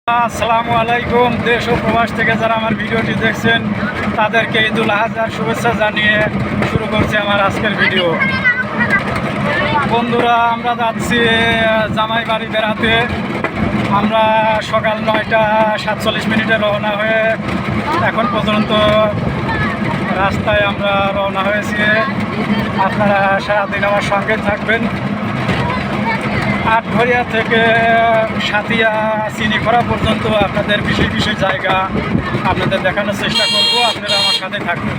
আসসালামু আলাইকুম। দেশ ও প্রবাস থেকে যারা আমার ভিডিওটি দেখছেন তাদেরকে ঈদুল আজহার শুভেচ্ছা জানিয়ে শুরু করছি আমার আজকের ভিডিও। বন্ধুরা, আমরা যাচ্ছি জামাই বাড়ি বেড়াতে। আমরা সকাল 9টা 47 রওনা হয়ে এখন পর্যন্ত রাস্তায় আমরা রওনা হয়েছি। আপনারা সারাদিন আমার সঙ্গে থাকবেন। আটঘরিয়া থেকে সাতিয়া চিনিখরা পর্যন্ত আপনাদের বিশেষ বিশেষ জায়গা আপনাদের দেখানোর চেষ্টা করব। আপনারা আমার সাথে থাকবেন।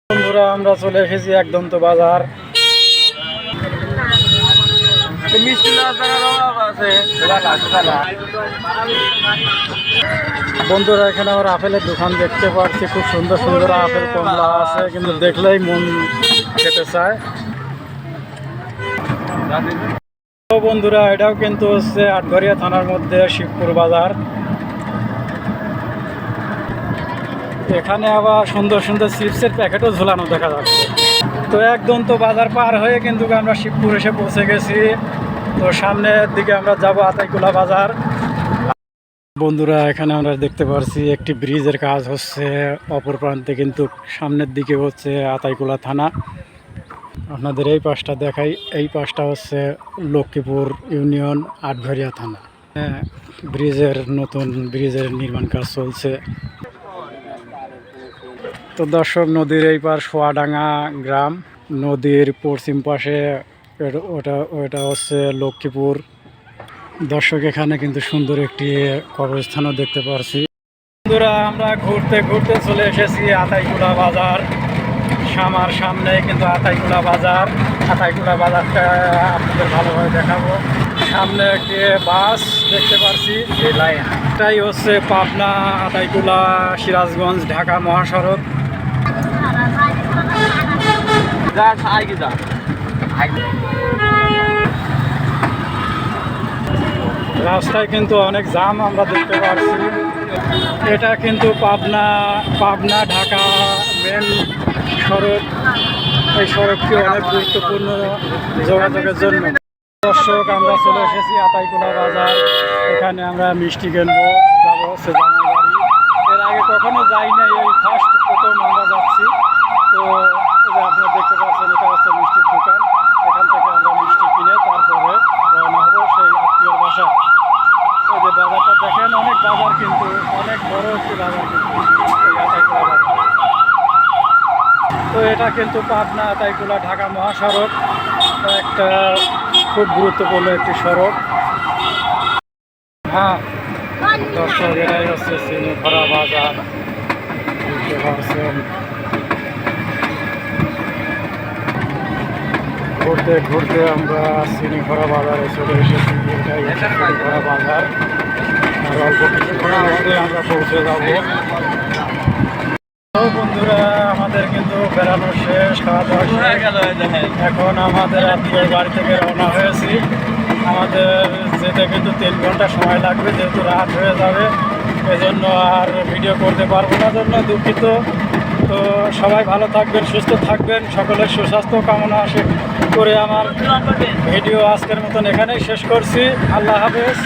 বন্ধুরা, আমরা চলে এসেছি একদন্ত বাজার। বন্ধুরা, এখানে আমার আপেলের দোকান দেখতে পাচ্ছি। খুব সুন্দর সুন্দর আপেল কমলা আছে, কিন্তু দেখলেই মন খেতে চায়। তো বন্ধুরা, এটাও কিন্তু হচ্ছে আটঘরিয়া থানার মধ্যে শিবপুর বাজার। এখানে আবার সুন্দর সুন্দর চিপসের প্যাকেটও ঝোলানো দেখা যাচ্ছে। তো একদন্ত বাজার পার হয়ে কিন্তু আমরা শিবপুর এসে পৌঁছে গেছি। তো সামনের দিকে আমরা যাব আতাইকুলা বাজার। বন্ধুরা, এখানে আমরা দেখতে পাচ্ছি একটি ব্রিজের কাজ হচ্ছে অপর প্রান্তে, কিন্তু সামনের দিকে হচ্ছে আতাইকুলা থানা। আপনাদের এই পাশটা দেখাই, এই পাশটা হচ্ছে লক্ষ্মীপুর ইউনিয়ন আটঘরিয়া থানা। নতুন ব্রিজের নির্মাণ কাজ চলছে। তো দর্শক, নদীর এই পার সোয়াডাঙ্গা গ্রাম, নদীর পশ্চিম পাশে ওটা হচ্ছে লক্ষ্মীপুর। দর্শক, এখানে কিন্তু সুন্দর একটি কবরস্থানও দেখতে পাচ্ছি। বন্ধুরা, আমরা ঘুরতে ঘুরতে চলে এসেছি আতাইকুলা বাজার। আমার সামনে কিন্তু আতাইকুলা বাজার। আতাইকুলা বাজারটা আপনাদের ভালোভাবে দেখাবো। সামনে একটি বাস দেখতে পাচ্ছি। এটাই হচ্ছে পাবনা আতাইকুলা সিরাজগঞ্জ ঢাকা মহাসড়ক। রাস্তায় কিন্তু অনেক জ্যাম আমরা দেখতে পাচ্ছি। এটা কিন্তু পাবনা ঢাকা মেন সড়ক। এই সড়কটি অনেক গুরুত্বপূর্ণ যোগাযোগের জন্য। দর্শক, আমরা চলে এসেছি আতাইকুলা বাজার। এখানে আমরা মিষ্টি কিনবো, যাবো হচ্ছে জামাই বাড়ি। এর আগে কখনো যাই না, এই প্রথম আমরা যাচ্ছি। তো আপনারা দেখতে পাচ্ছেন, এটা হচ্ছে মিষ্টির দোকান। এখান থেকে আমরা মিষ্টি কিনে তারপরে রওনা হবো সেই আত্মীয়র বাসা। এই যে বাজারটা দেখেন, অনেক বাজার, কিন্তু অনেক বড় একটি বাজার কিন্তু এই আতাইকুলা বাজার। তো এটা কিন্তু পাবনা আতাইকুলা ঢাকা মহাসড়ক, একটা খুব গুরুত্বপূর্ণ একটি সড়ক। হ্যাঁ দর্শক, এটাই হচ্ছে চিনিখরা বাজার। বুঝতে পারছেন, ঘুরতে ঘুরতে আমরা চিনিখরা বাজারে চলে এসেছি। এটাই হচ্ছে চিনিখরা বাজার। আর অল্প কিছুক্ষণের মধ্যে আমরা পৌঁছে যাব। বন্ধুরা, আমাদের কিন্তু বেড়ানো শেষ, খাওয়া দাওয়া হয়ে গেল। এখন আমাদের আত্মীয় বাড়ি থেকে রওনা হয়েছি। আমাদের যেতে কিন্তু 3 ঘন্টা সময় লাগবে, যেহেতু রাত হয়ে যাবে। এজন্য আর ভিডিও করতে পারবো না, জন্য দুঃখিত। তো সবাই ভালো থাকবেন, সুস্থ থাকবেন, সকলের সুস্বাস্থ্য কামনা করে আমার ভিডিও আজকের মতন এখানেই শেষ করছি। আল্লাহ হাফেজ।